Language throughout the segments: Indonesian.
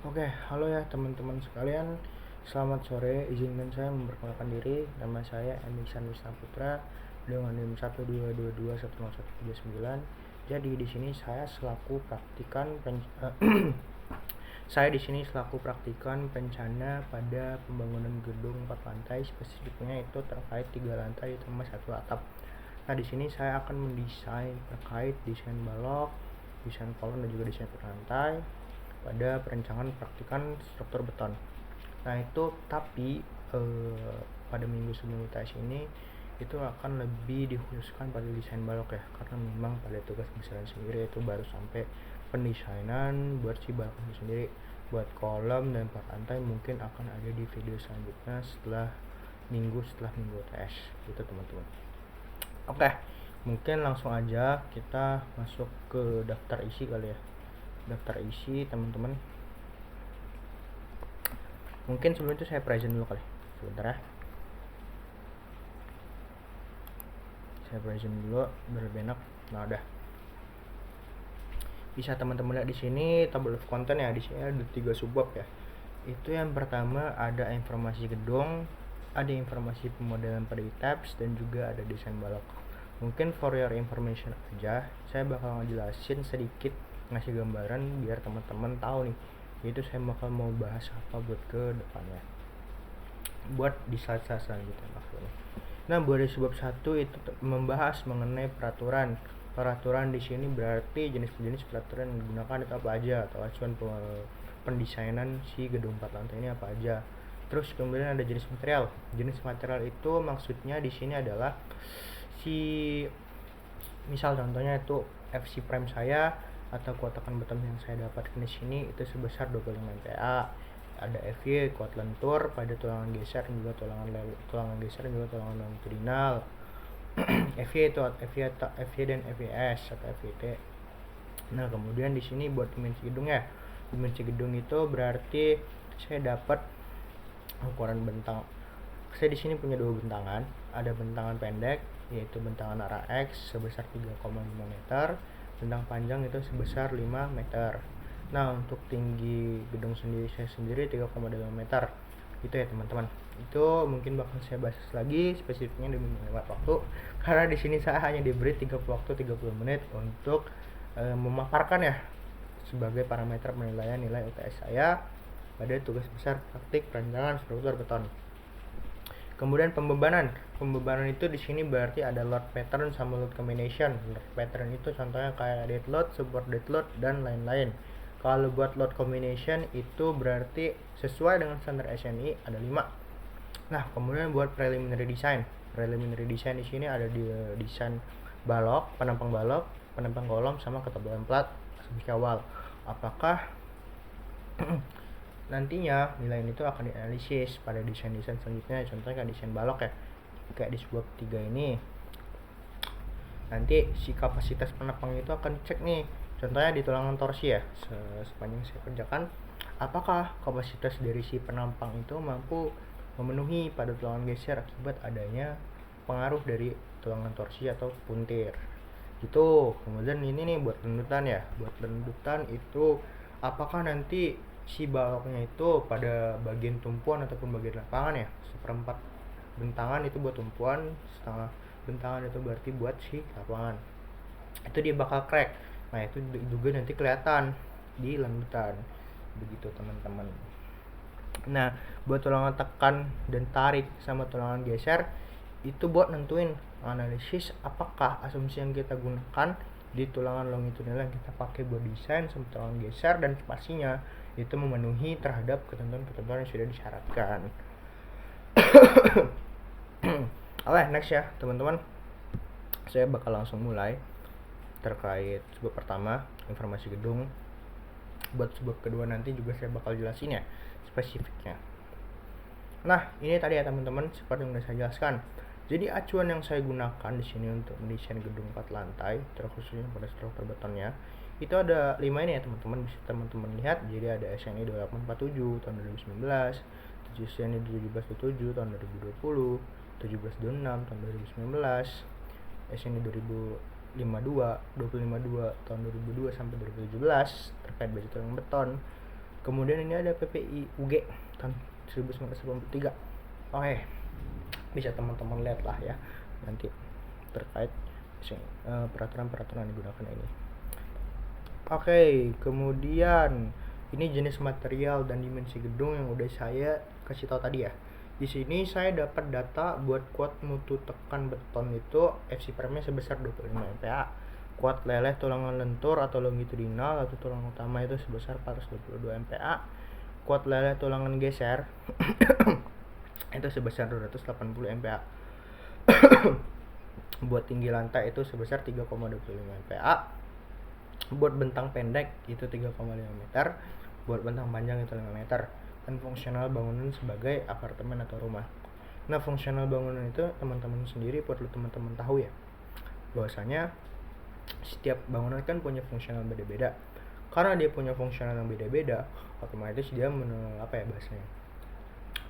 Oke, halo ya teman-teman sekalian. Selamat sore. Izinkan saya memperkenalkan diri. Nama saya Emisan Wisna Putra dengan NIM 122210139. Jadi di sini saya selaku praktikan saya di sini selaku praktikan perencana pada pembangunan gedung 4 lantai, spesifiknya itu terkait 3 lantai ditambah 1 atap. Nah, di sini saya akan mendesain terkait desain balok, desain kolom dan juga desain lantai pada perencanaan praktikan struktur beton. Nah itu tapi pada minggu sebelum UTS ini itu akan lebih dikhususkan pada desain balok ya, karena memang pada tugas besarnya sendiri itu baru sampai pendesainan buat si balok itu sendiri. Buat kolom dan empat lantai mungkin akan ada di video selanjutnya setelah minggu UTS gitu teman-teman. Oke, mungkin langsung aja kita masuk ke daftar isi kali ya. Daftar isi teman-teman, mungkin sebelum itu saya present dulu kali sebentar ya. Saya present dulu biar lebih enak. Nah udah bisa teman-teman lihat di sini table of content ya. Di sini ada 3 subbab ya. Itu yang pertama ada informasi gedung, ada informasi pemodelan pada tabs, dan juga ada desain balok. Mungkin for your information aja, saya bakal ngejelasin sedikit, ngasih gambaran biar teman-teman tahu nih, itu saya bakal mau bahas apa buat ke depannya, buat di slide selanjutnya maksudnya. Nah, buat di sebab 1 itu membahas mengenai peraturan di sini berarti jenis-jenis peraturan yang digunakan itu apa aja, atau acuan pendesainan si gedung 4 lantai ini apa aja. Terus kemudian ada jenis material. Jenis material itu maksudnya di sini adalah si misal contohnya itu FC frame saya atau kuatakan beton yang saya dapatkan di sini itu sebesar 25 MPa. Ada FY kuat lentur pada tulangan geser dan juga tulangan geser dan juga tulangan longitudinal. FY itu FY dan FYS atau FYT. Nah, kemudian di sini buat dimensi gedung ya. Dimensi gedung itu berarti saya dapat ukuran bentang. Saya di sini punya 2 bentangan. Ada bentangan pendek yaitu bentangan arah X sebesar 3,5 meter, bentang panjang itu sebesar 5 meter. Nah, untuk tinggi gedung saya sendiri 3,2 meter. Itu ya teman-teman. Itu mungkin bakal saya bahas lagi spesifiknya demi lewat waktu, karena di sini saya hanya diberi 30 menit untuk memaparkan ya sebagai parameter penilaian nilai UTS saya pada tugas besar praktik perencanaan struktur beton. Kemudian pembebanan itu di sini berarti ada load pattern sama load combination. Load pattern itu contohnya kayak dead load, support dead load, dan lain-lain. Kalau buat load combination itu berarti sesuai dengan standar SNI ada 5. Nah, kemudian buat preliminary design. Preliminary design di sini ada di desain balok, penampang kolom, sama ketebalan plat asumsi awal. Apakah nantinya nilai itu akan dianalisis pada desain-desain selanjutnya, contohnya kayak desain balok ya, kayak di subbab 3 ini. Nanti si kapasitas penopang itu akan dicek nih, contohnya di tulangan torsi ya. Sepanjang saya kerjakan, apakah kapasitas dari si penampang itu mampu memenuhi pada tulangan geser akibat adanya pengaruh dari tulangan torsi atau puntir gitu. Kemudian ini nih buat lendutan ya. Buat lendutan itu apakah nanti si baloknya itu pada bagian tumpuan ataupun bagian lapangan ya. Seperempat bentangan itu buat tumpuan, setengah bentangan itu berarti buat si lapangan. Itu dia bakal crack. Nah, itu juga nanti kelihatan di lendutan. Begitu teman-teman. Nah, buat tulangan tekan dan tarik sama tulangan geser itu buat nentuin analisis apakah asumsi yang kita gunakan di tulangan longitudinal yang kita pakai buat desain sama tulangan geser dan spasinya itu memenuhi terhadap ketentuan-ketentuan yang sudah disyaratkan. Oke, next ya teman-teman. Saya bakal langsung mulai terkait subbab pertama, informasi gedung. Buat subbab kedua nanti juga saya bakal jelasin ya spesifiknya. Nah, ini tadi ya teman-teman, seperti yang sudah saya jelaskan. Jadi acuan yang saya gunakan di sini untuk mendesain gedung 4 lantai, terkhususnya pada struktur betonnya, itu ada 5 ini ya teman-teman, bisa teman-teman lihat. Jadi ada SNI 2847 tahun 2019, SNI 1727 tahun 2020, 1726 tahun 2019, SNI 2052 tahun 2002 sampai 2017 terkait baju tulang beton. Kemudian ini ada PPI UG tahun 1983. Oke, bisa teman-teman lihat lah ya nanti terkait peraturan-peraturan yang digunakan ini. Oke, kemudian ini jenis material dan dimensi gedung yang udah saya kasih tahu tadi ya. Di sini saya dapat data buat kuat mutu tekan beton itu FC prime-nya sebesar 25 MPa. Kuat leleh tulangan lentur atau longitudinal atau tulang utama itu sebesar 422 MPa. Kuat leleh tulangan geser itu sebesar 280 MPa. Buat tinggi lantai itu sebesar 3,25 MPa. Buat bentang pendek itu 3,5 meter. Buat bentang panjang itu 5 meter. Dan fungsional bangunan sebagai apartemen atau rumah. Nah, fungsional bangunan itu teman-teman sendiri perlu teman-teman tahu ya, bahwasanya setiap bangunan kan punya fungsional beda-beda. Karena dia punya fungsional yang beda-beda, otomatis dia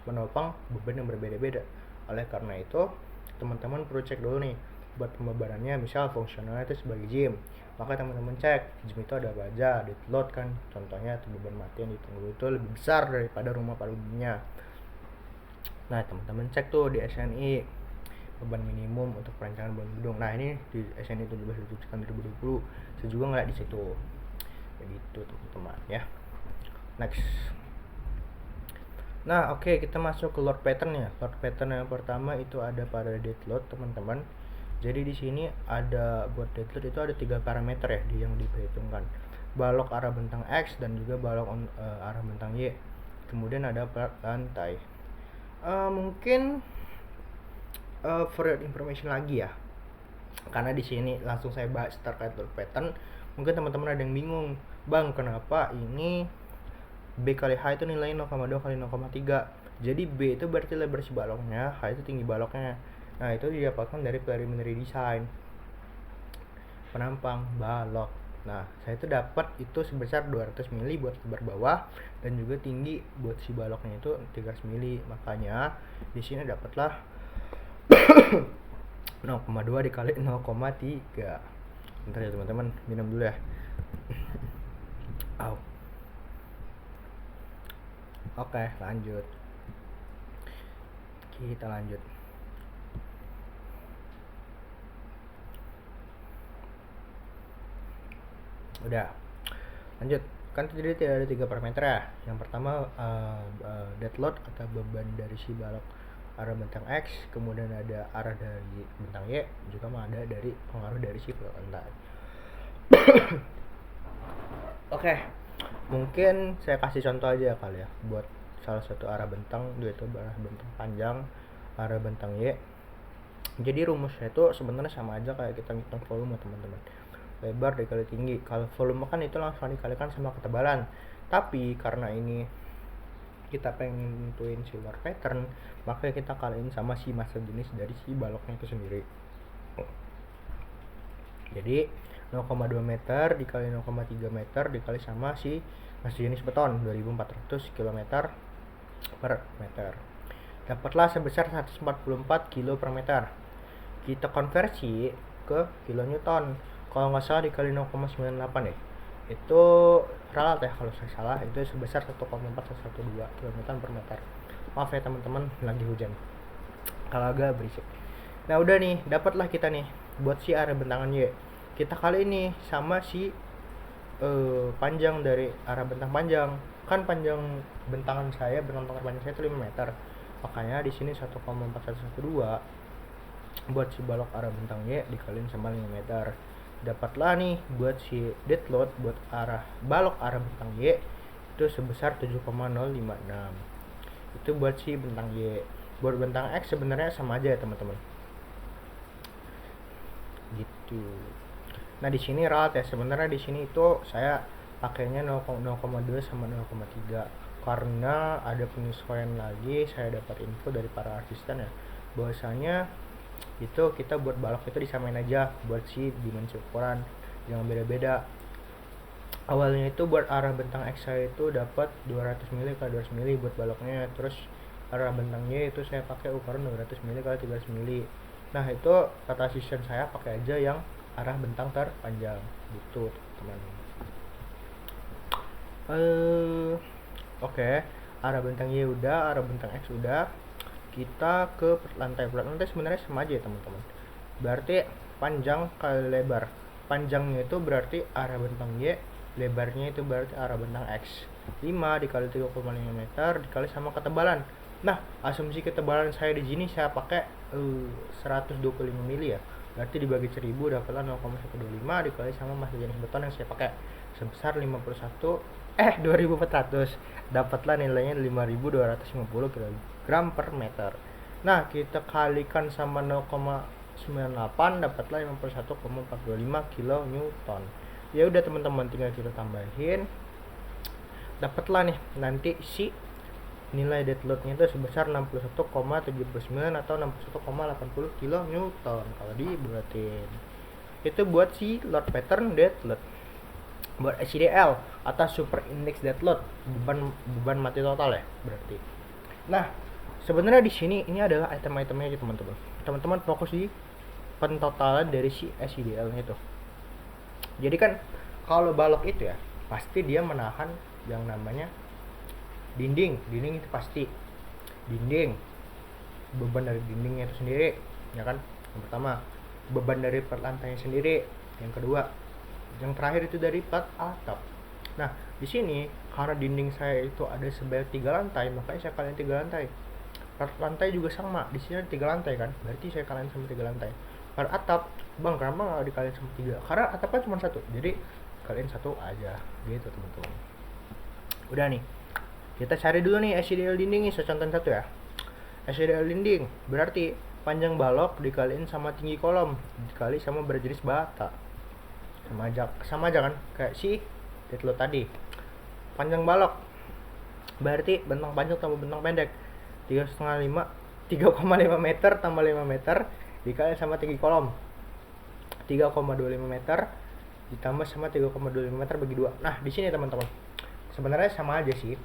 menopang beban yang berbeda-beda. Oleh karena itu, teman-teman perlu cek dulu nih buat pembebarannya. Misal fungsionalnya itu sebagai gym, maka teman-teman cek gym itu ada apa aja, dead load kan contohnya, beban mati yang ditunggu itu lebih besar daripada rumah pada umumnya. Nah, teman-teman cek tuh di SNI beban minimum untuk perancangan bangunan gedung. Nah, ini di SNI 17/2020 saya juga ngeliat di situ. Begitu teman-teman ya. Next. Nah, oke, kita masuk ke load pattern ya. Load pattern yang pertama itu ada pada dead load, teman-teman. Jadi di sini ada buat dead load itu ada 3 parameter ya yang diperhitungkan. Balok arah bentang X dan juga balok arah bentang Y. Kemudian ada lantai. Mungkin for your information lagi ya. Karena di sini langsung saya bahas terkait load pattern. Mungkin teman-teman ada yang bingung, "Bang, kenapa ini B kali H itu nilainya 0,2 kali 0,3. Jadi B itu berarti lebar si baloknya, H itu tinggi baloknya. Nah, itu didapatkan dari preliminary design penampang balok. Nah, saya itu dapat itu sebesar 200 mili buat lebar bawah dan juga tinggi buat si baloknya itu 300 mili. Makanya di sini dapatlah 0,2 dikali 0,3. Bentar ya teman-teman, minum dulu ya. Oke, lanjut. Kita lanjut. Udah. Lanjut. Kan tadi tidak ada 3 parameter ya. Yang pertama dead load atau beban dari si balok arah bentang X, kemudian ada arah dari bentang Y, juga ada dari pengaruh dari si balok lantai. Oke. Mungkin saya kasih contoh aja kali ya buat salah satu arah bentang, yaitu arah bentang panjang, arah bentang Y. Jadi rumusnya itu sebenarnya sama aja kayak kita ngitung volume, teman-teman. Lebar dikali tinggi. Kalau volume kan itu langsung dikalikan sama ketebalan. Tapi karena ini kita pengen nentuin si load pattern, maka kita kaliin sama si massa jenis dari si baloknya itu sendiri. Jadi 0,2 meter dikali 0,3 meter dikali sama si massa jenis beton 2400 km per meter. Dapatlah sebesar 144 kilo per meter. Kita konversi ke kilonewton. Kalau nggak salah dikali 0,98 ya. Itu ralat ya kalau saya salah, itu sebesar 1,4112 km per meter. Maaf ya teman-teman, lagi hujan. Kalau agak berisik. Nah, udah nih, dapatlah kita nih buat si arah bentangan Y. Kita kali ini sama si panjang dari arah bentang panjang. Kan panjang bentangan saya, bentang panjang saya itu 5 meter. Makanya di sini 1,4112 buat si balok arah bentang Y dikaliin sama 5 meter. Dapatlah nih buat si dead load buat arah balok arah bentang Y itu sebesar 7,056. Itu buat si bentang Y. Buat bentang X sebenarnya sama aja ya teman-teman. Gitu. Nah, di sini ralat ya. Sebenarnya di sini itu saya pakainya 0,2 sama 0,3 karena ada penyesuaian lagi. Saya dapat info dari para asisten ya, bahwasanya itu kita buat balok itu disamain aja buat si dimensi ukuran, jangan beda-beda. Awalnya itu buat arah bentang X saya itu dapat 200 mili kali 200 mili buat baloknya. Terus arah bentang Y itu saya pakai ukuran 200 mili kali 300 mili. Nah, itu kata asisten saya pakai aja yang arah bentang terpanjang gitu, teman. Oke, arah bentang Y udah, arah bentang X udah. Kita ke lantai. Lantai sebenarnya sama aja ya teman-teman. Berarti panjang kali lebar. Panjangnya itu berarti arah bentang Y, lebarnya itu berarti arah bentang X. 5 dikali 3,5 meter dikali sama ketebalan. Nah, asumsi ketebalan saya di sini saya pakai 125 mili ya. Berarti dibagi 1000 dapatlah 0,125 dikali sama massa jenis beton yang saya pakai sebesar 2400. Dapatlah nilainya 5250 kg per meter. Nah, kita kalikan sama 0,98 dapatlah 51,425 kN. Ya udah teman-teman, tinggal kita tambahin. Dapatlah nih nanti si nilai dead load-nya itu sebesar 61,79 atau 61,80 kN kalau dibulatin. Itu buat si load pattern dead load. Buat SIDL atau super index dead load, beban mati total ya berarti. Nah, sebenarnya di sini ini adalah item-itemnya aja teman-teman. Teman-teman fokus di pentotalan dari si SIDL-nya itu. Jadi kan kalau balok itu ya pasti dia menahan yang namanya dinding itu pasti dinding, beban dari dindingnya itu sendiri ya kan. Yang pertama beban dari plat lantainya sendiri, yang kedua, yang terakhir itu dari plat atap. Nah di sini karena dinding saya itu ada sebanyak 3 lantai, makanya saya kalian 3 lantai. Plat lantai juga sama, di sini ada 3 lantai kan, berarti saya kalian sama 3 lantai. Plat atap, bang kenapa nggak dikaliin sama 3? Karena atapnya cuma 1, jadi kalian 1 aja gitu teman-teman. Udah nih, kita cari dulu nih SIDL dinding nih, saya contohin satu ya. SIDL dinding berarti panjang balok dikaliin sama tinggi kolom dikali sama berjenis bata. Sama aja kan kayak si dead load tadi. Panjang balok berarti bentang panjang tambah bentang pendek 3,5 meter tambah 5 meter dikali sama tinggi kolom 3,25 meter ditambah sama 3,25 meter bagi 2. Nah di sini teman-teman sebenarnya sama aja sih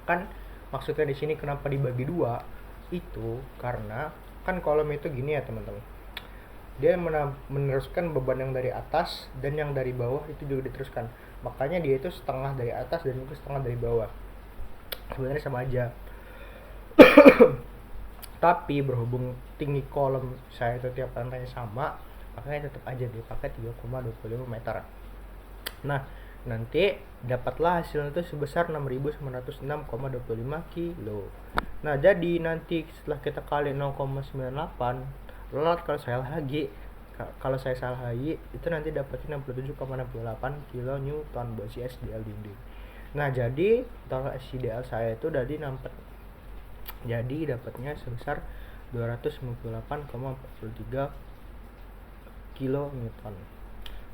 kan. Maksudnya di sini kenapa dibagi 2 itu karena kan kolom itu gini ya teman-teman, dia meneruskan beban yang dari atas dan yang dari bawah itu juga diteruskan, makanya dia itu setengah dari atas dan juga setengah dari bawah. Sebenarnya sama aja. Tapi berhubung tinggi kolom saya itu tiap lantainya sama, makanya tetap aja dipakai 3,25 meter. Nah nanti dapatlah hasilnya itu sebesar 6.906,25 kilo. Nah jadi nanti setelah kita kali 0,98 lalat, kalau saya salah lagi itu nanti dapatin 67,68 kilo Newton buat si SDL dinding. Nah jadi total SDL saya itu jadi dapatnya sebesar 298,43 kilo Newton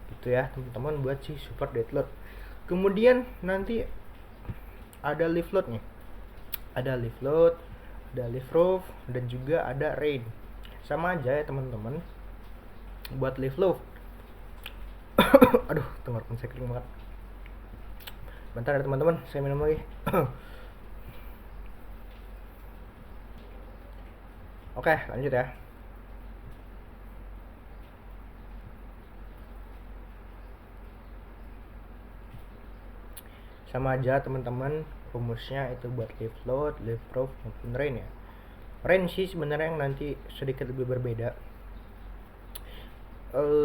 gitu ya teman-teman buat si super dead load. Kemudian nanti ada lift load nih, ada lift load, ada lift roof, dan juga ada rain. Sama aja ya teman-teman. Buat lift load aduh tenggorokan saya kering banget, bentar ya teman-teman, saya minum lagi. Oke lanjut ya. Sama aja teman-teman, rumusnya itu buat lift load, lift roof maupun rain ya. Rain sih sebenarnya yang nanti sedikit lebih berbeda.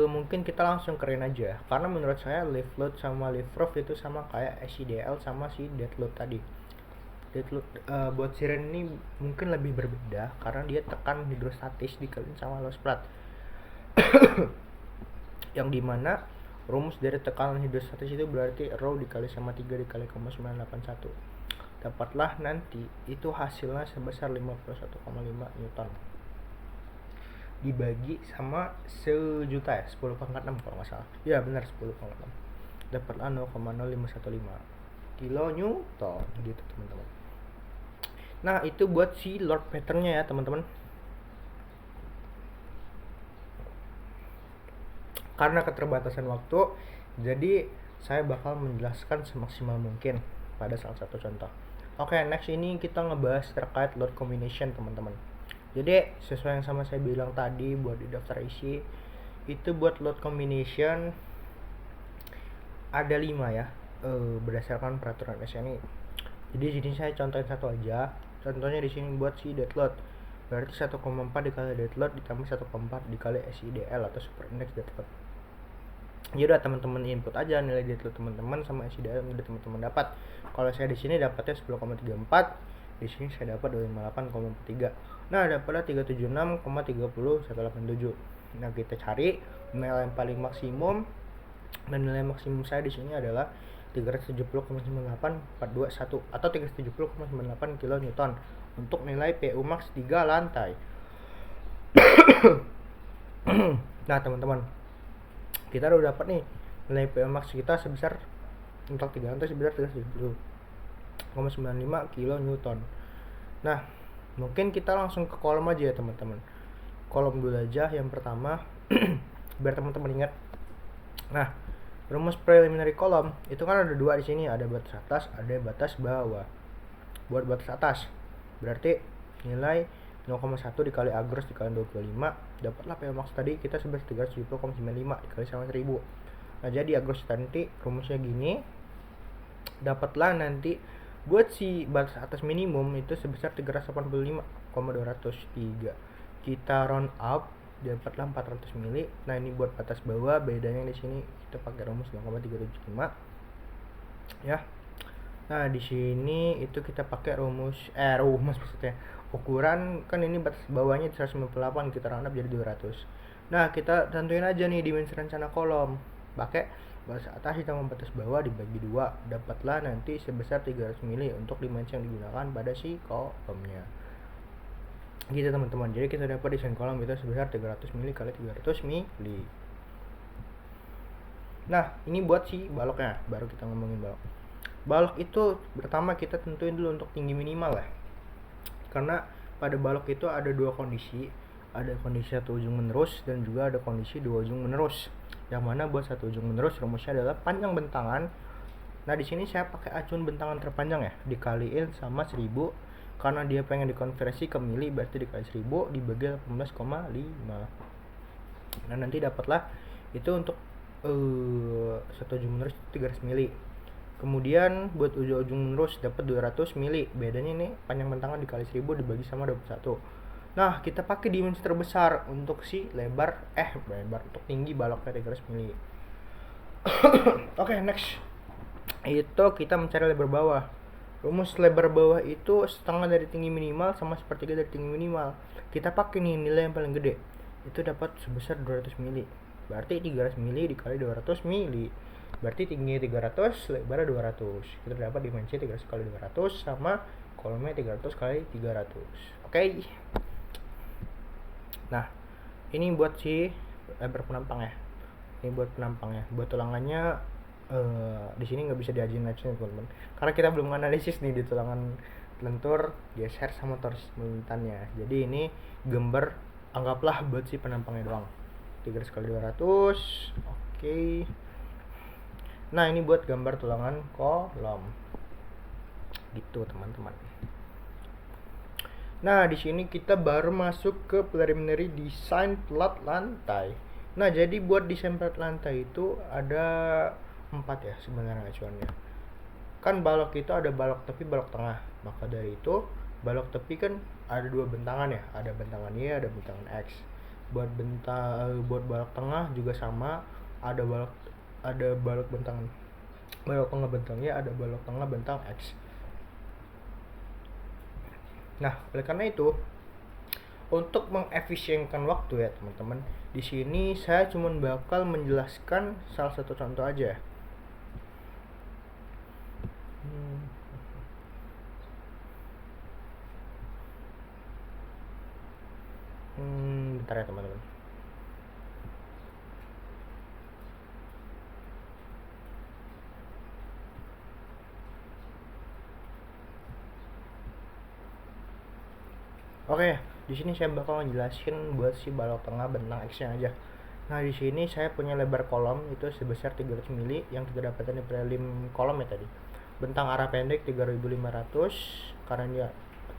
Mungkin kita langsung ke rain aja, karena menurut saya lift load sama lift roof itu sama kayak SIDL sama si dead load tadi. Dead load buat si rain ini mungkin lebih berbeda karena dia tekan hidrostatis dikaliin sama loss plat. Yang dimana rumus dari tekanan hidrostatis itu berarti rho dikali sama 3 dikali 0,981. Dapatlah nanti itu hasilnya sebesar 51,5 Newton dibagi sama sejuta ya, 10 pangkat 6 kalau nggak salah. Ya benar 10 pangkat 6. Dapatlah 0,0515 kilo Newton gitu teman-teman. Nah itu buat si load patternnya ya teman-teman. Karena keterbatasan waktu, jadi saya bakal menjelaskan semaksimal mungkin pada salah satu contoh. Oke, next ini kita ngebahas terkait load combination teman-teman. Jadi sesuai yang sama saya bilang tadi buat di daftar isi, itu buat load combination ada 5 ya, berdasarkan peraturan SNI. Jadi di sini saya contohin satu aja. Contohnya di sini buat si dead load. Berarti 1,4 dikali dead load ditambah 1,4 dikali SIDL atau super index dead load. Ya udah teman-teman input aja nilai dead load teman-teman sama SIDL yang udah teman-teman dapat. Kalau saya di sini dapatnya 10,34, di sini saya dapat 258,3. Nah, dapatlah 376,30187. Nah, kita cari nilai yang paling maksimum, dan nilai maksimum saya di sini adalah 370,98421 atau 370,98 kN untuk nilai PU max 3 lantai. Nah, teman-teman, kita udah dapat nih nilai PU max kita sebesar untuk 3 lantai sebesar 370,95 kN. Nah, mungkin kita langsung ke kolom aja ya teman-teman. Kolom dulu aja yang pertama biar teman-teman ingat. Nah, rumus preliminary kolom itu kan ada dua di sini, ada batas atas, ada batas bawah. Buat batas atas berarti nilai 0,1 dikali A gross dikali 25, dapatlah PU max tadi kita sebesar 370,95 dikali sama 1000. Nah, jadi A gross nanti rumusnya gini, dapatlah nanti buat si batas atas minimum itu sebesar 385,203. Kita round up dapatlah 400 mili. Nah, ini buat batas bawah, bedanya di sini kita pakai rumus 0,375 ya. Nah, di sini itu kita pakai rumus maksudnya ukuran kan ini batas bawahnya 198, kita round up jadi 200. Nah, kita tentuin aja nih dimensi rencana kolom, pakai batas atas ditambah batas bawah dibagi 2, dapatlah nanti sebesar 300 mili untuk dimensi yang digunakan pada si kolomnya. Gitu teman-teman. Jadi kita dapat desain kolom itu sebesar 300 mili kali 300 mili. Nah, ini buat si baloknya, baru kita ngomongin balok. Balok itu pertama kita tentuin dulu untuk tinggi minimal ya. Karena pada balok itu ada dua kondisi, ada kondisi satu ujung menerus dan juga ada kondisi dua ujung menerus. Yang mana buat satu ujung menerus rumusnya adalah panjang bentangan. Nah, di sini saya pakai acuan bentangan terpanjang ya, dikaliin sama 1000 karena dia pengen dikonversi ke mili, berarti dikali 1000 dibagi 18,5. Nah, nanti dapatlah itu untuk satu ujung menerus 300 mili. Kemudian buat ujung menerus dapat 200 mili. Bedanya ini panjang bentangan dikali 1000 dibagi sama 21. Nah, kita pakai dimensi terbesar untuk si lebar untuk tinggi baloknya 300 mili. Oke, next. Itu kita mencari lebar bawah. Rumus lebar bawah itu setengah dari tinggi minimal sama sepertiga dari tinggi minimal. Kita pakai nih nilai yang paling gede. Itu dapat sebesar 200 mili. Berarti 300 mili dikali 200 mili. Berarti tinggi 300, lebarnya 200. Kita dapat dimensi 300 kali 200 sama kolomnya 300 kali 300. Oke. Nah, ini buat si lebar penampang ya. Ini buat penampangnya. Buat tulangannya di sini nggak bisa diajin-ajin teman-teman. Karena kita belum analisis nih di tulangan lentur, geser sama torsi melintannya. Jadi ini gambar anggaplah buat si penampangnya doang. 300 kali 200. Oke. Nah, ini buat gambar tulangan kolom. Gitu, teman-teman. Nah, di sini kita baru masuk ke preliminary design plat lantai. Nah, jadi buat desain plat lantai itu ada 4 ya sebenarnya acuannya. Kan balok itu ada balok tepi, balok tengah. Maka dari itu balok tepi kan ada dua bentangan ya, ada bentangan Y, ada bentangan X. Buat balok tengah juga sama, ada balok bentangan, balok tengah bentang Y, ada balok tengah bentang X. Nah, oleh karena itu untuk mengefisienkan waktu ya teman-teman, di sini saya cuma bakal menjelaskan salah satu contoh aja. Bentar ya teman-teman. Oke, di sini saya bakal ngejelasin buat si balok tengah bentang X-nya aja. Nah, di sini saya punya lebar kolom itu sebesar 300 mili yang kita dapatkan di prelim kolom ya tadi. Bentang arah pendek 3500 karena dia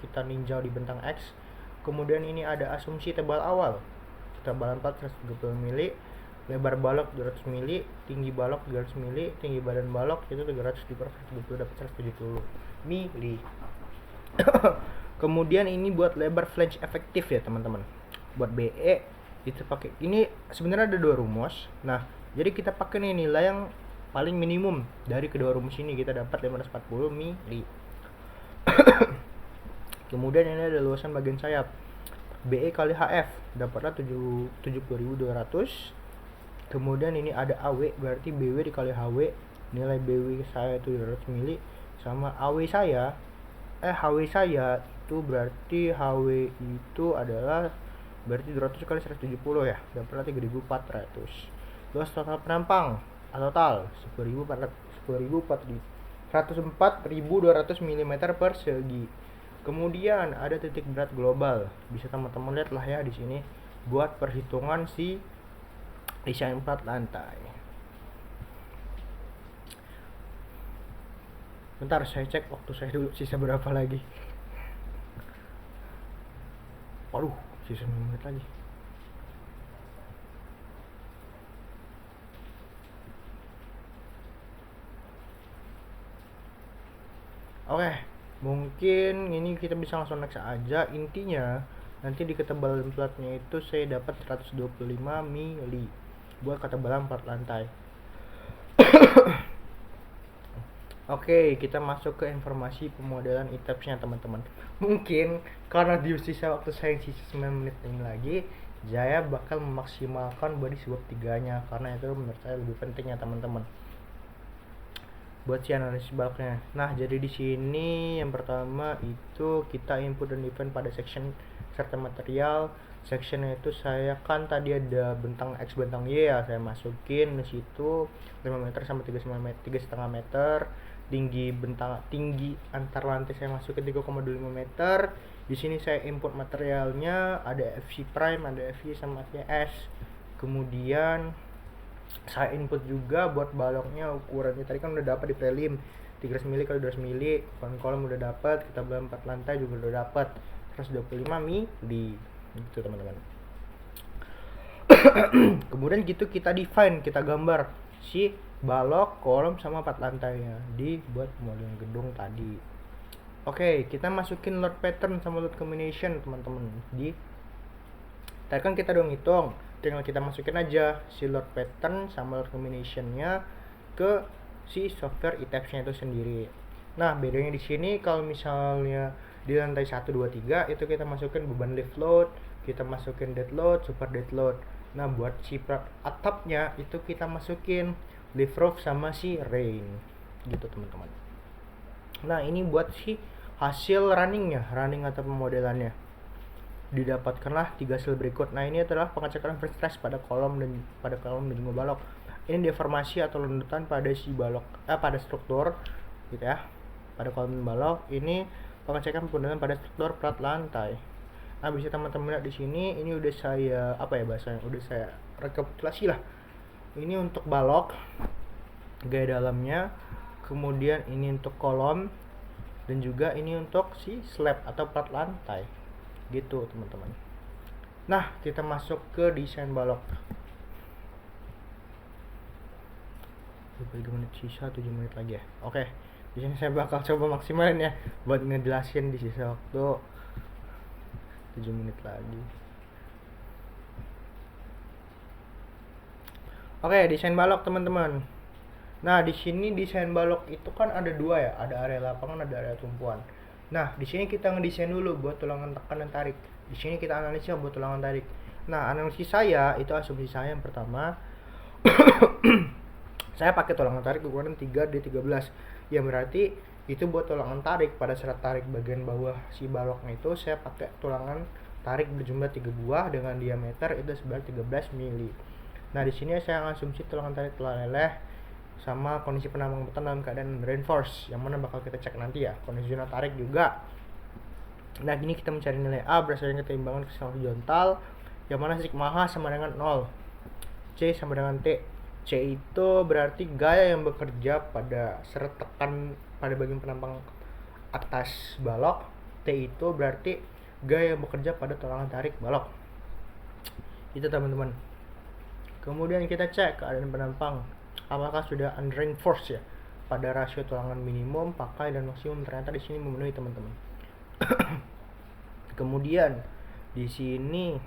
kita ninjau di bentang X. Kemudian ini ada asumsi tebal awal. Tebalan 430 mili. lebar balok 200 mili, tinggi balok 300 mili, tinggi badan balok itu 300 diper 120 dapat 170 mili. Kemudian ini buat lebar flange efektif ya teman-teman. Buat BE itu pakai ini sebenarnya ada dua rumus. Nah, jadi kita pakai nih nilai yang paling minimum dari kedua rumus ini, kita dapat 540 mili. Kemudian ini ada luasan bagian sayap. BE kali HF dapatlah 70.200. Kemudian ini ada AW, berarti BW dikali HW, nilai BW saya itu 200 mili sama HW saya itu berarti HW itu adalah berarti 200 kali 170 ya, dapatlah 3.400. Luas total penampang total 104.200 mm persegi. Kemudian ada titik berat global, bisa teman-teman lihat lah ya di sini buat perhitungan si desain plat lantai. Bentar saya cek waktu saya dulu sisa berapa lagi. Waduh, sisa 5 menit lagi. Oke, mungkin ini kita bisa langsung next aja. Intinya nanti di ketebalan platnya itu saya dapat 125 mili buat ketebalan plat lantai. Oke, kita masuk ke informasi pemodelan e-tabs-nya teman-teman. Mungkin karena di sisa waktu saya sisa 9 menit ini lagi, saya bakal memaksimalkan body swap 3-nya karena itu menurut saya lebih penting ya teman-teman. Buat si analisis baloknya. Nah, jadi di sini yang pertama itu kita input dan define pada section serta material. Sectionnya itu saya kan tadi ada bentang X bentang Y ya, saya masukin di situ 5 meter sampai 3,5 meter. Tinggi antar lantai saya masukin 3,25 meter. Di sini saya input materialnya ada FC prime, ada FC sama FS. Kemudian saya input juga buat baloknya, ukurannya tadi kan udah dapat di prelim 300 mili kali 200 mili, kolom udah dapat, kita belah 4 lantai juga udah dapat 125 mili gitu teman-teman. Kemudian gitu kita define, kita gambar si balok, kolom sama 4 lantainya dibuat pemodelan gedung tadi. Oke, kita masukin load pattern sama load combination teman-teman. Tadi kan kita udah ngitung, tinggal kita masukin aja si load pattern sama load combination-nya ke si software e-tabs-nya itu sendiri. Nah, bedanya di sini kalau misalnya di lantai 1 2 3 itu kita masukin beban lift load, kita masukin dead load, super dead load. Nah, buat si atapnya itu kita masukin lift roof sama si rain gitu teman-teman. Nah, ini buat si hasil running atau pemodelannya. Didapatkanlah 3 hasil berikut. Nah, ini adalah pengecekan free stress pada kolom dan juga balok. Ini deformasi atau lundutan pada si balok pada struktur gitu ya. Pada kolom dan balok. Ini pengecekan pemodelan pada struktur plat lantai. Nah, bisa teman-teman lihat di sini, ini udah saya udah saya rekapitulasi lah. Ini untuk balok gaya dalamnya, kemudian ini untuk kolom, dan juga ini untuk si slab atau plat lantai gitu teman-teman. Nah, kita masuk ke desain balok. 3 menit sisa, 7 menit lagi ya. Oke, di sini saya bakal coba maksimalin ya buat ngejelasin di sisa waktu 7 menit lagi. Oke, desain balok teman-teman. Nah, di sini desain balok itu kan ada dua ya, ada area lapangan, ada area tumpuan. Nah, di sini kita ngedesain dulu buat tulangan tekan dan tarik. Di sini kita analisa buat tulangan tarik. Nah, analisis saya itu asumsi saya yang pertama saya pakai tulangan tarik ukuran 3D13. Ya berarti itu buat tulangan tarik pada serat tarik bagian bawah si baloknya itu saya pakai tulangan tarik berjumlah 3 buah dengan diameter itu sebanyak 13 mili. Nah, di sini saya asumsi tulangan tarik telah leleh sama kondisi penambang beton dalam keadaan reinforce, yang mana bakal kita cek nanti ya, kondisi zona tarik juga. Nah, gini kita mencari nilai A berdasarkan keseimbangan keseimbangan horizontal, yang mana sigma H sama dengan 0, C sama dengan T. C itu berarti gaya yang bekerja pada seret tekan pada bagian penambang atas balok. T itu berarti gaya yang bekerja pada tulangan tarik balok. Itu teman-teman. Kemudian kita cek keadaan penampang apakah sudah unreinforced ya pada rasio tulangan minimum, pakai dan maksimum. Ternyata di sini memenuhi teman-teman. Kemudian di sini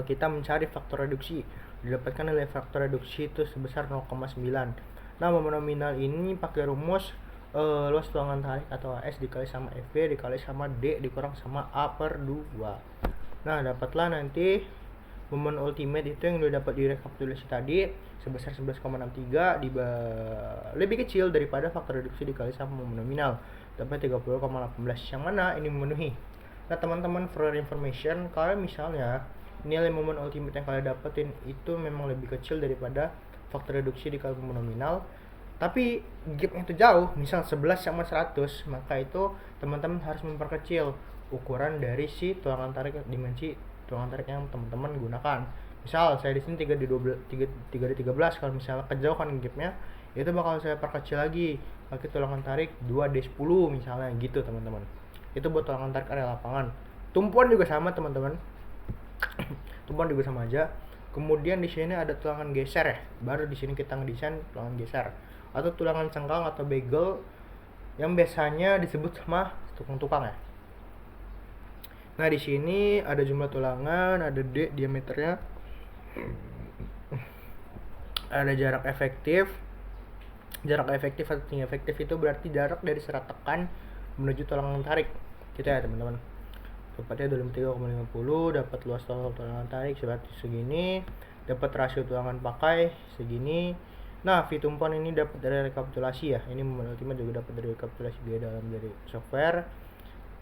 kita mencari faktor reduksi. Didapatkan nilai faktor reduksi itu sebesar 0,9. Nah, momen nominal ini pakai rumus luas tulangan tarik atau AS dikali sama FB dikali sama D dikurang sama A per 2. Nah, dapatlah nanti momen ultimate itu yang udah dapat di rekapitulasi tadi sebesar 11,63 lebih kecil daripada faktor reduksi dikali sama momen nominal, dapat 30,18, yang mana ini memenuhi. Nah, teman-teman, for your information, kalau misalnya nilai momen ultimate yang kalian dapetin itu memang lebih kecil daripada faktor reduksi dikali momen nominal, tapi gapnya itu jauh, misal 11 sama 100, maka itu teman-teman harus memperkecil ukuran dari si tulangan tarik, dimensi tulangan tarik yang teman-teman gunakan. Misal saya di sini 3 di 12, 3 di 13, kalau misalnya kejauhan gapnya, itu bakal saya perkecil lagi pakai tulangan tarik 2 di 10 misalnya gitu, teman-teman. Itu buat tulangan tarik area lapangan. Tumpuan juga sama, teman-teman. Tumpuan juga sama aja. Kemudian di sini ada tulangan geser ya. Baru di sini kita ngedesain tulangan geser atau tulangan cengkang atau bagel yang biasanya disebut sama tukang-tukang ya. Nah, di sini ada jumlah tulangan, ada D diameternya, ada jarak efektif. Jarak efektif atau tinggi efektif itu berarti jarak dari serat tekan menuju tulangan tarik kita ya, teman-teman. Tepatnya 23,50, dapat luas tulangan tarik seperti segini, dapat rasio tulangan pakai segini. Nah, V tumpuan ini dapat dari rekapitulasi ya. Ini momen ultimate juga dapat dari rekapitulasi biaya dalam dari software.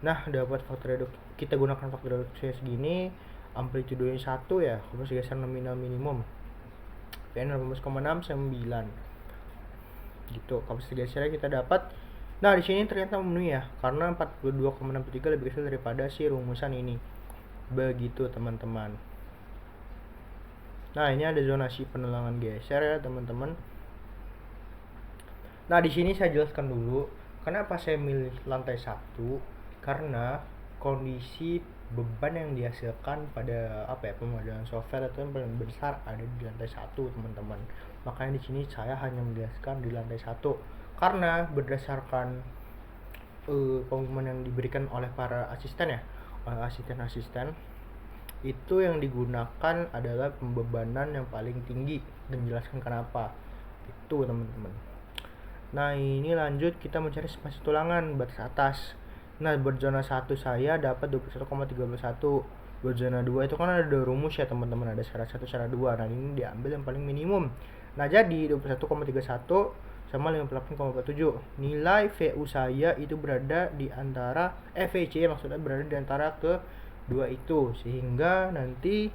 Nah, dapat faktor reduksi, kita gunakan faktor reduksi segini, amplitudenya 1 ya, kemudian geser nominal minimum PN 18,69 gitu. Kapasitas gesernya kita dapat. Nah, di sini ternyata memenuhi ya, karena 42,63 lebih kecil daripada si rumusan ini. Begitu, teman-teman. Nah, ini ada zonasi penulangan geser ya, teman-teman. Nah, di sini saya jelaskan dulu kenapa saya milih lantai 1, karena kondisi beban yang dihasilkan pada pemodelan software itu yang paling besar ada di lantai 1, teman-teman. Makanya di sini saya hanya menjelaskan di lantai 1 karena berdasarkan pengumuman yang diberikan oleh para asisten ya, oleh asisten-asisten, itu yang digunakan adalah pembebanan yang paling tinggi, dan jelaskan kenapa itu, teman-teman. Nah, ini lanjut kita mencari spasi tulangan batas atas. Nah, berzona 1 saya dapat 21,31. Berzona 2 itu kan ada rumus ya, teman-teman, ada syarat 1 syarat 2. Nah, ini diambil yang paling minimum. Nah, jadi 21,31 sama 58,47. Nilai VU saya itu berada di antara VC maksudnya berada di antara ke dua itu, sehingga nanti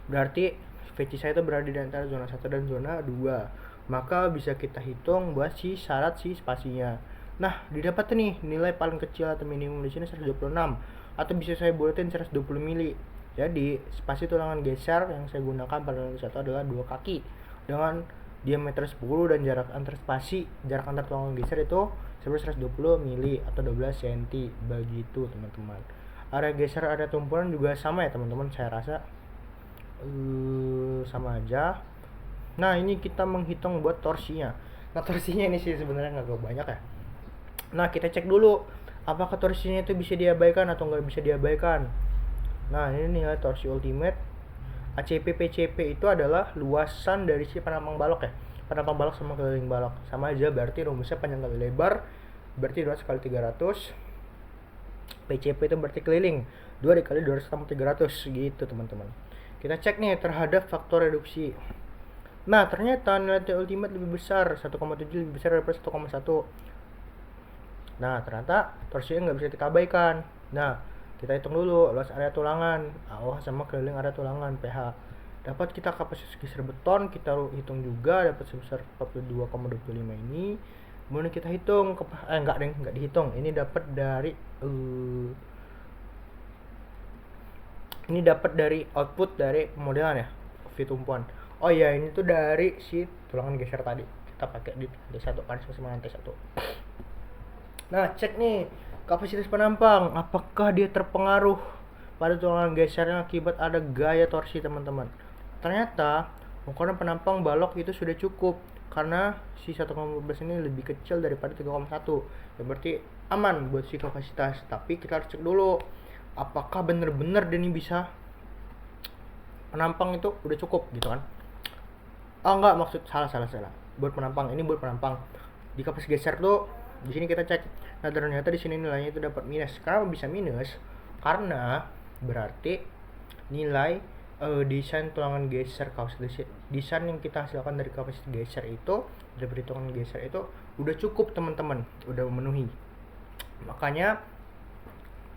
berarti VC saya itu berada di antara zona 1 dan zona 2. Maka bisa kita hitung buat si syarat si spasinya. Nah, didapat nih nilai paling kecil atau minimum di sini 126, atau bisa saya buletin 120 mili. Jadi spasi tulangan geser yang saya gunakan pada lantai 1 adalah 2 kaki dengan diameter 10 dan jarak antar spasi, jarak antar tulangan geser itu seperti 120 mili atau 12 cm. Begitu, teman-teman. Area geser, area tumpuan juga sama ya, teman-teman. Saya rasa sama aja. Nah, ini kita menghitung buat torsinya. Nah, torsinya ini sih sebenarnya nggak banyak ya. Nah, kita cek dulu apakah torsinya itu bisa diabaikan atau nggak bisa diabaikan. Nah, ini nilai torsi ultimate. ACP PCP itu adalah luasan dari si penampang balok ya. Penampang balok sama keliling balok sama aja, berarti rumusnya panjang kali lebar, berarti 200 kali 300. PCP itu berarti keliling, 2 dikali 200 sama 300 gitu, teman-teman. Kita cek nih terhadap faktor reduksi. Nah, ternyata nilai ultimate lebih besar, 1,7 lebih besar daripada 1,1. Nah, ternyata torsinya nggak bisa dikabaikan. Nah, kita hitung dulu luas area tulangan AOH sama keliling area tulangan PH. Dapat kita kapasitas geser beton, kita hitung juga dapat sebesar 42,25 ini. Kemudian kita hitung enggak dihitung. Ini dapat dari output dari pemodelan ya, V tumpuan. Oh iya, ini tuh dari si tulangan geser tadi. Kita pakai di lantai 1 kan sama lantai 1. Nah, cek nih kapasitas penampang, apakah dia terpengaruh pada tulangan gesernya akibat ada gaya torsi, teman-teman. ternyata ukuran penampang balok itu sudah cukup karena si 1,14 ini lebih kecil daripada 3,1, ya berarti aman buat si kapasitas. Tapi kita harus cek dulu apakah bener-bener ini bisa penampang itu udah cukup gitu kan. Oh enggak, maksud salah. Buat penampang, ini buat penampang. Di kapas geser tuh di sini kita cek. Nah, ternyata di sini nilainya itu dapat minus. Kenapa bisa minus? Karena berarti nilai desain tulangan geser kapasitas, desain yang kita hasilkan dari kapasitas geser itu, dari perhitungan geser itu udah cukup teman-teman, udah memenuhi. Makanya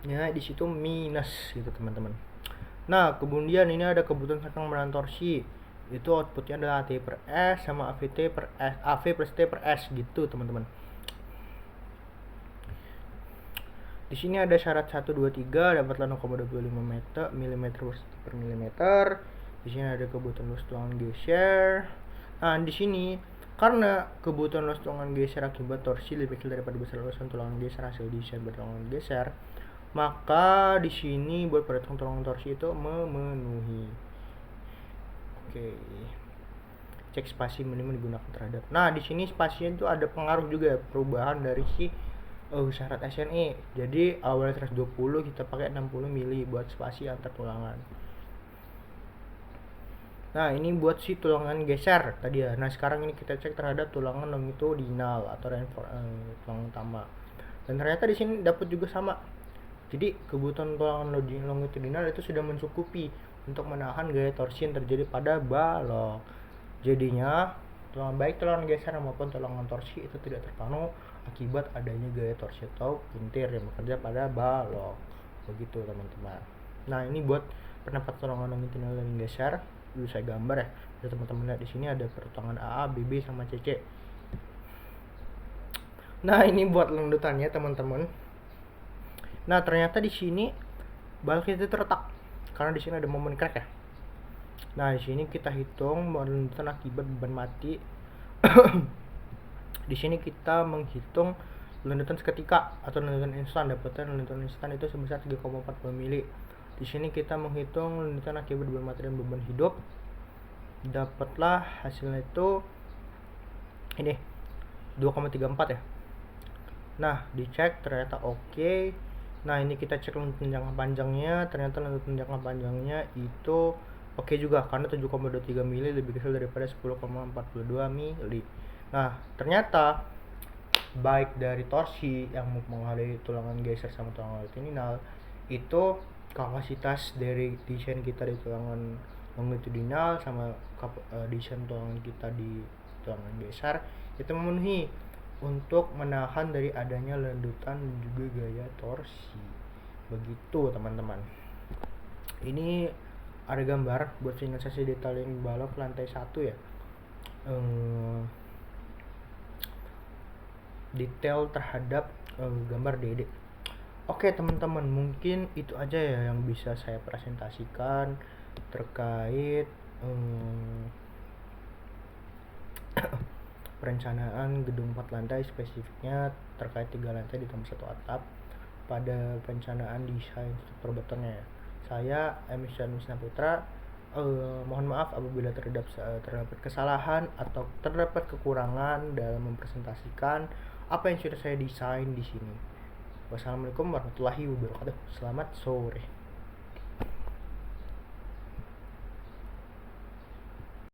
ya di situ minus gitu teman-teman. Nah, kemudian ini ada kebutuhan sekarang menahan torsi. Itu outputnya adalah AT per S sama AVT per S, AV plus T per S gitu teman-teman. Di sini ada syarat 1 2 3 dapatlah 0,25 meter per milimeter. Di sini ada kebutuhan luas tulangan geser. Nah, di sini karena kebutuhan luas tulangan geser akibat torsi lebih kecil daripada besar luasan tulangan geser hasil desain bertulangan geser, maka di sini buat perhitungan tulangan torsi itu memenuhi. Oke. Cek spasi minimum digunakan terhadap. Nah, di sini spasinya itu ada pengaruh juga perubahan dari si syarat SNE. Jadi awalnya 120 kita pakai 60 mili buat spasi antar tulangan. Nah, ini buat si tulangan geser tadi ya. Nah, sekarang ini kita cek terhadap tulangan longitudinal atau tulangan utama. Dan ternyata di sini dapat juga sama. Jadi kebutuhan tulangan longitudinal itu sudah mencukupi untuk menahan gaya torsi yang terjadi pada balok. Jadinya tulangan geser maupun tulangan torsi itu tidak terpenuhi akibat adanya gaya torsi atau puntir yang bekerja pada balok. Begitu teman-teman. Nah, ini buat pendapat tulangan longitudinal dan geser. Dulu saya gambar ya. Jadi teman-teman lihat di sini ada pertulangan AA, BB sama CC. Nah, ini buat lendutannya teman-teman. Nah, ternyata di sini balok itu terletak karena di sini ada momen crack ya. Nah, di sini kita hitung lendutan akibat beban mati. Di sini kita menghitung lendutan seketika atau lendutan instan. Dapatkan lendutan instan itu sebesar 3,40 mili. Di sini kita menghitung lendutan akibat beban mati dan beban hidup. Dapatlah hasilnya itu ini 2,34 ya. Nah, dicek ternyata oke. Nah, ini kita cek lendutan jangka panjangnya. Ternyata lendutan jangka panjangnya itu oke juga karena 7,23 mili lebih kecil daripada 10,42 mili. Nah, ternyata baik dari torsi yang menghadapi tulangan geser sama tulangan longitudinal itu kapasitas dari desain kita di tulangan longitudinal sama desain tulangan kita di tulangan geser itu memenuhi untuk menahan dari adanya lendutan dan juga gaya torsi. Begitu teman-teman. Ini ada gambar buat finalisasi detailing balok lantai 1 ya. Detail terhadap gambar DD. Oke teman-teman, mungkin itu aja ya yang bisa saya presentasikan terkait perencanaan gedung 4 lantai, spesifiknya terkait 3 lantai ditambah 1 atap pada perencanaan desain perbetonnya. Saya Emishan Wisna Putra. Mohon maaf apabila terdapat kesalahan atau terdapat kekurangan dalam mempresentasikan apa yang sudah saya desain di sini. Wassalamualaikum warahmatullahi wabarakatuh. Selamat sore.